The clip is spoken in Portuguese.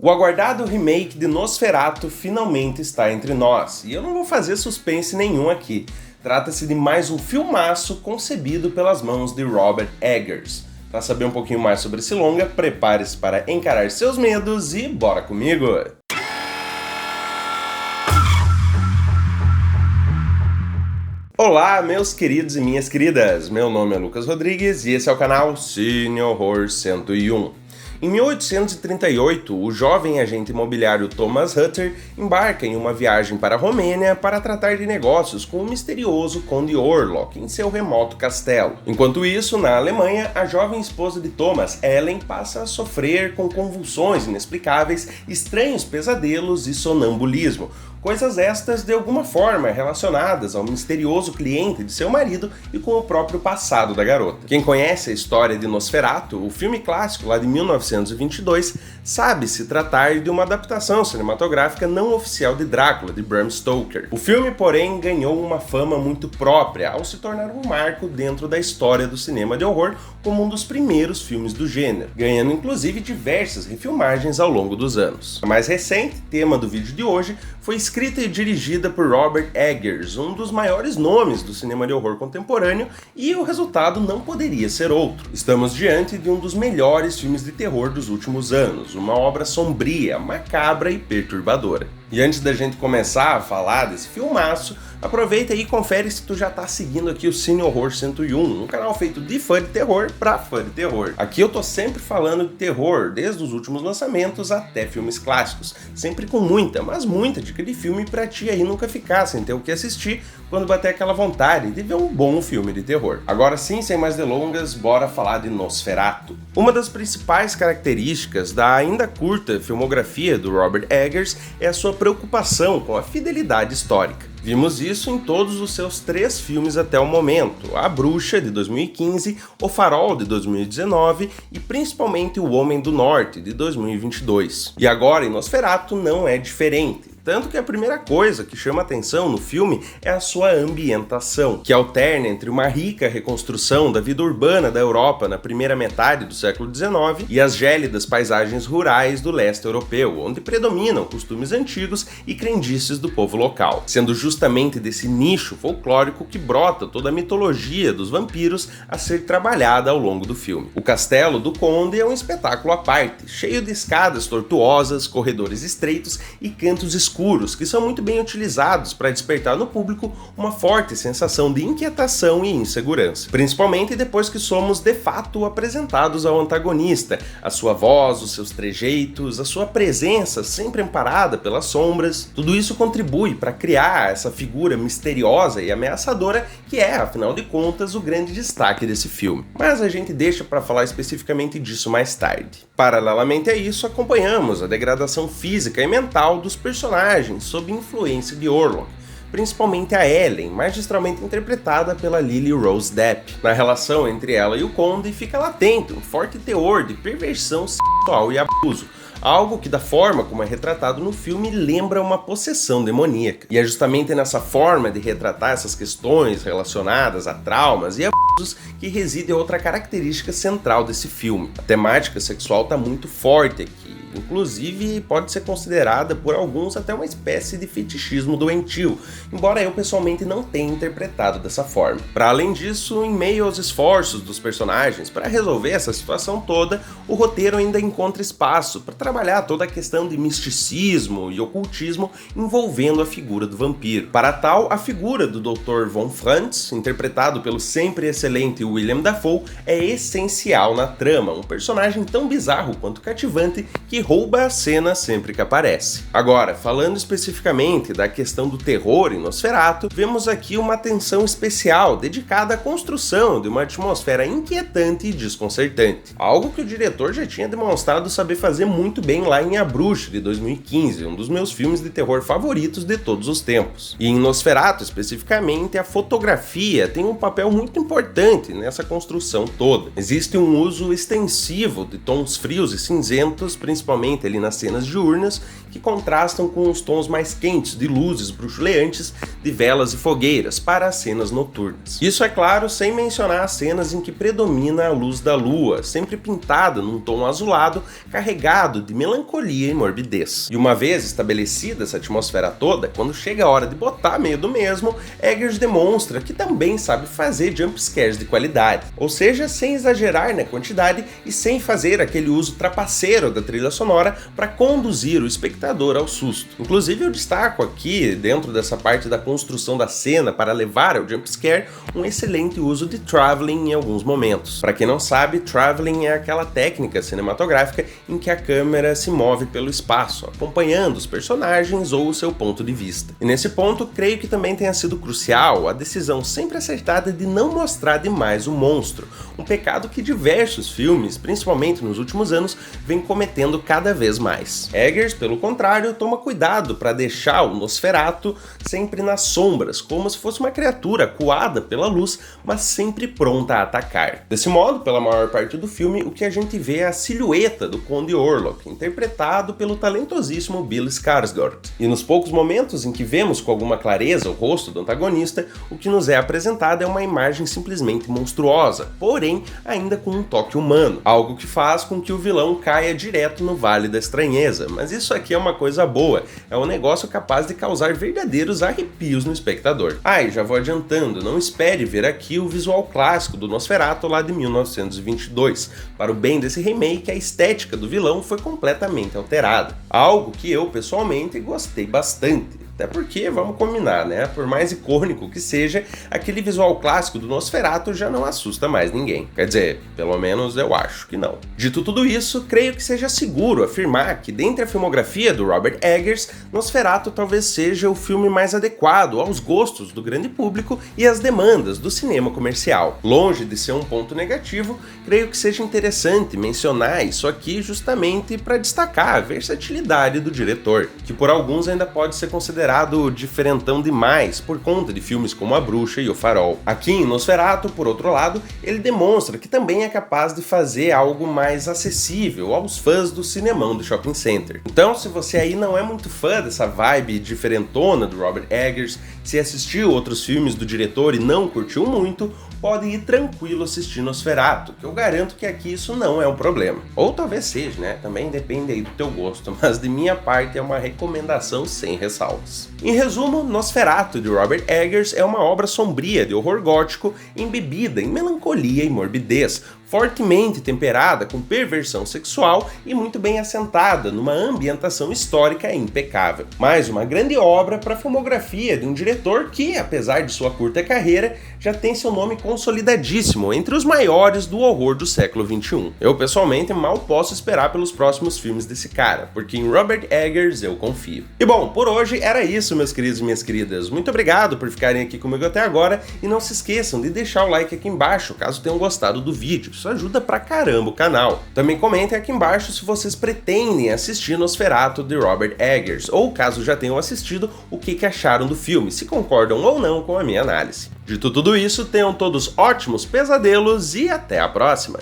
O aguardado remake de Nosferatu finalmente está entre nós, e eu não vou fazer suspense nenhum aqui. Trata-se de mais um filmaço concebido pelas mãos de Robert Eggers. Para saber um pouquinho mais sobre esse longa, prepare-se para encarar seus medos e bora comigo! Olá, meus queridos e minhas queridas! Meu nome é Lucas Rodrigues e esse é o canal Cine Horror 101. Em 1838, o jovem agente imobiliário Thomas Hutter embarca em uma viagem para a Romênia para tratar de negócios com o misterioso Conde Orlok em seu remoto castelo. Enquanto isso, na Alemanha, a jovem esposa de Thomas, Ellen, passa a sofrer com convulsões inexplicáveis, estranhos pesadelos e sonambulismo. Coisas estas de alguma forma relacionadas ao misterioso cliente de seu marido e com o próprio passado da garota. Quem conhece a história de Nosferatu, o filme clássico lá de 1922, sabe se tratar de uma adaptação cinematográfica não oficial de Drácula, de Bram Stoker. O filme, porém, ganhou uma fama muito própria ao se tornar um marco dentro da história do cinema de horror como um dos primeiros filmes do gênero, ganhando inclusive diversas refilmagens ao longo dos anos. A mais recente, tema do vídeo de hoje, foi escrita e dirigida por Robert Eggers, um dos maiores nomes do cinema de horror contemporâneo, e o resultado não poderia ser outro. Estamos diante de um dos melhores filmes de terror dos últimos anos, uma obra sombria, macabra e perturbadora. E antes da gente começar a falar desse filmaço, aproveita aí e confere se tu já tá seguindo aqui o Cine Horror 101, um canal feito de fã de terror pra fã de terror. Aqui eu tô sempre falando de terror, desde os últimos lançamentos até filmes clássicos, sempre com muita, mas muita dica de filme pra ti aí nunca ficar sem ter o que assistir quando bater aquela vontade de ver um bom filme de terror. Agora sim, sem mais delongas, bora falar de Nosferatu. Uma das principais características da ainda curta filmografia do Robert Eggers é a sua preocupação com a fidelidade histórica. Vimos isso em todos os seus 3 filmes até o momento: A Bruxa, de 2015, O Farol, de 2019 e principalmente O Homem do Norte, de 2022. E agora em Nosferatu não é diferente. Tanto que a primeira coisa que chama atenção no filme é a sua ambientação, que alterna entre uma rica reconstrução da vida urbana da Europa na primeira metade do século XIX e as gélidas paisagens rurais do leste europeu, onde predominam costumes antigos e crendices do povo local, sendo justamente desse nicho folclórico que brota toda a mitologia dos vampiros a ser trabalhada ao longo do filme. O castelo do Conde é um espetáculo à parte, cheio de escadas tortuosas, corredores estreitos e cantos escuros que são muito bem utilizados para despertar no público uma forte sensação de inquietação e insegurança, principalmente depois que somos de fato apresentados ao antagonista, a sua voz, os seus trejeitos, a sua presença sempre amparada pelas sombras. Tudo isso contribui para criar essa figura misteriosa e ameaçadora que é, afinal de contas, o grande destaque desse filme. Mas a gente deixa para falar especificamente disso mais tarde. Paralelamente a isso, acompanhamos a degradação física e mental dos personagens sob influência de Orlok, principalmente a Ellen, magistralmente interpretada pela Lily Rose Depp. Na relação entre ela e o Conde fica latente um forte teor de perversão sexual e abuso, algo que, da forma como é retratado no filme, lembra uma possessão demoníaca. E é justamente nessa forma de retratar essas questões relacionadas a traumas e abusos que reside outra característica central desse filme. A temática sexual está muito forte aqui. Inclusive, pode ser considerada por alguns até uma espécie de fetichismo doentio, embora eu pessoalmente não tenha interpretado dessa forma. Para além disso, em meio aos esforços dos personagens para resolver essa situação toda, o roteiro ainda encontra espaço para trabalhar toda a questão de misticismo e ocultismo envolvendo a figura do vampiro. Para tal, a figura do Dr. Von Franz, interpretado pelo sempre excelente Willem Dafoe, é essencial na trama, um personagem tão bizarro quanto cativante que rouba a cena sempre que aparece. Agora, falando especificamente da questão do terror em Nosferatu, vemos aqui uma atenção especial dedicada à construção de uma atmosfera inquietante e desconcertante, algo que o diretor já tinha demonstrado saber fazer muito bem lá em A Bruxa, de 2015, um dos meus filmes de terror favoritos de todos os tempos. E em Nosferatu, especificamente, a fotografia tem um papel muito importante nessa construção toda. Existe um uso extensivo de tons frios e cinzentos, principalmente principalmente ali nas cenas diurnas, que contrastam com os tons mais quentes de luzes bruxuleantes de velas e fogueiras para as cenas noturnas. Isso é claro sem mencionar as cenas em que predomina a luz da lua, sempre pintada num tom azulado, carregado de melancolia e morbidez. E uma vez estabelecida essa atmosfera toda, quando chega a hora de botar medo mesmo, Eggers demonstra que também sabe fazer jumpscares de qualidade, ou seja, sem exagerar na quantidade e sem fazer aquele uso trapaceiro da trilha sonora para conduzir o espectador ao susto. Inclusive eu destaco aqui, dentro dessa parte da construção da cena para levar ao jumpscare, um excelente uso de traveling em alguns momentos. Para quem não sabe, traveling é aquela técnica cinematográfica em que a câmera se move pelo espaço, acompanhando os personagens ou o seu ponto de vista. E nesse ponto, creio que também tenha sido crucial a decisão sempre acertada de não mostrar demais o monstro, um pecado que diversos filmes, principalmente nos últimos anos, vem cometendo cada vez mais. Eggers, pelo contrário, toma cuidado para deixar o Nosferatu sempre nas sombras, como se fosse uma criatura coada pela luz, mas sempre pronta a atacar. Desse modo, pela maior parte do filme, o que a gente vê é a silhueta do Conde Orlok, interpretado pelo talentosíssimo Bill Skarsgård. E nos poucos momentos em que vemos com alguma clareza o rosto do antagonista, o que nos é apresentado é uma imagem simplesmente monstruosa, porém ainda com um toque humano, algo que faz com que o vilão caia direto no Vale da Estranheza. Mas isso aqui é uma coisa boa, é um negócio capaz de causar verdadeiros arrepios no espectador. E já vou adiantando, não espere ver aqui o visual clássico do Nosferatu lá de 1922. Para o bem desse remake, a estética do vilão foi completamente alterada, algo que eu pessoalmente gostei bastante. Até porque, vamos combinar, né? Por mais icônico que seja, aquele visual clássico do Nosferatu já não assusta mais ninguém. Quer dizer, pelo menos eu acho que não. Dito tudo isso, creio que seja seguro afirmar que, dentre a filmografia do Robert Eggers, Nosferatu talvez seja o filme mais adequado aos gostos do grande público e às demandas do cinema comercial. Longe de ser um ponto negativo, creio que seja interessante mencionar isso aqui justamente para destacar a versatilidade do diretor, que por alguns ainda pode ser considerado diferentão demais por conta de filmes como A Bruxa e O Farol. Aqui em Nosferatu, por outro lado, ele demonstra que também é capaz de fazer algo mais acessível aos fãs do cinemão do shopping center. Então, se você aí não é muito fã dessa vibe diferentona do Robert Eggers, se assistiu outros filmes do diretor e não curtiu muito, pode ir tranquilo assistir Nosferatu, que eu garanto que aqui isso não é um problema. Ou talvez seja, né? Também depende aí do teu gosto, mas de minha parte é uma recomendação sem ressalvas. Em resumo, Nosferatu de Robert Eggers é uma obra sombria de horror gótico embebida em melancolia e morbidez, fortemente temperada com perversão sexual e muito bem assentada numa ambientação histórica impecável. Mais uma grande obra para a filmografia de um diretor que, apesar de sua curta carreira, já tem seu nome consolidadíssimo entre os maiores do horror do século XXI. Eu, pessoalmente, mal posso esperar pelos próximos filmes desse cara, porque em Robert Eggers eu confio. E bom, por hoje era isso, meus queridos e minhas queridas. Muito obrigado por ficarem aqui comigo até agora e não se esqueçam de deixar o like aqui embaixo, caso tenham gostado do vídeo. Isso ajuda pra caramba o canal. Também comentem aqui embaixo se vocês pretendem assistir Nosferatu de Robert Eggers, ou caso já tenham assistido, o que acharam do filme, se concordam ou não com a minha análise. Dito tudo isso, tenham todos ótimos pesadelos e até a próxima!